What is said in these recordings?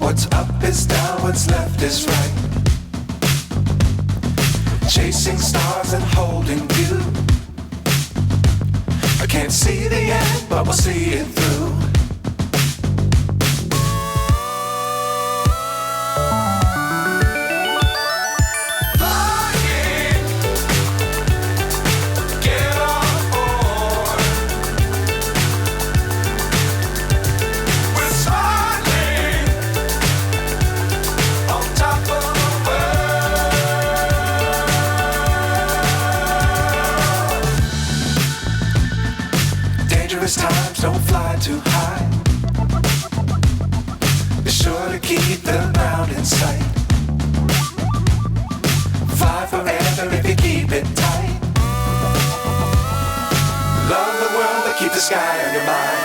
What's up is down, what's left is right. Chasing stars and holding you. I can't see the end, but we'll see it through. Times don't fly too high. Be sure to keep the ground in sight. Fly forever if you keep it tight. Love the world but keep the sky on your mind.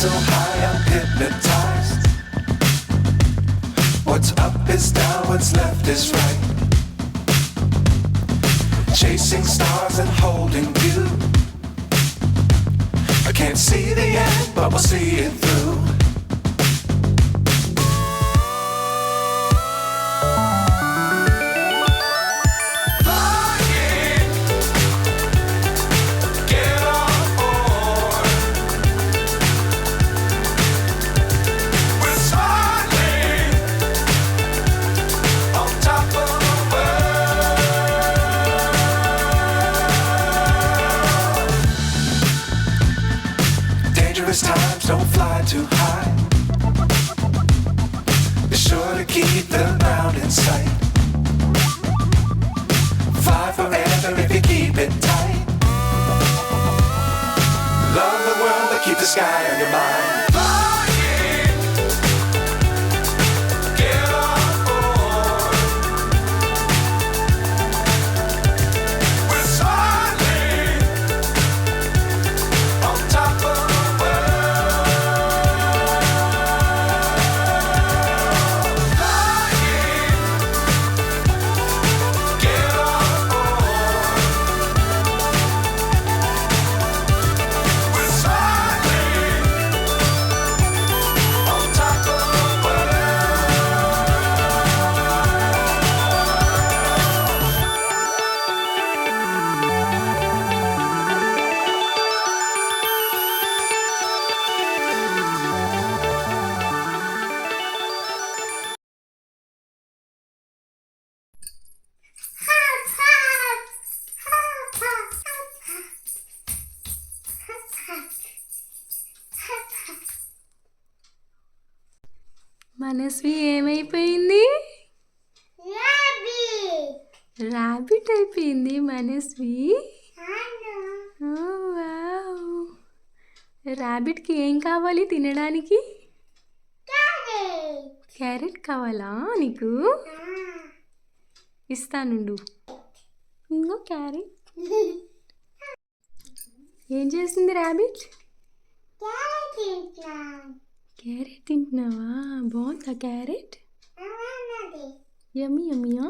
So high I'm hypnotized. What's up is down, what's left is right. Chasing stars and holding you. I can't see the end, but we'll see it through. Times don't fly too high. Be sure to keep the ground in sight. Fly forever if you keep it tight. Love the world but keep the sky on your mind. మనస్వి ఏమైపోయింది? Rabbit అయిపోయింది మనస్వి. రాబిట్కి ఏం కావాలి తినడానికి? Carrot కావాలా నీకు? ఇస్తానుండు. ఇంకో carrot. ఏం చేసింది రాబిట్? క్యారెట్ తింటున్నావా? బాగుందా క్యారెట్? యమ్మీ యమ్మీయా?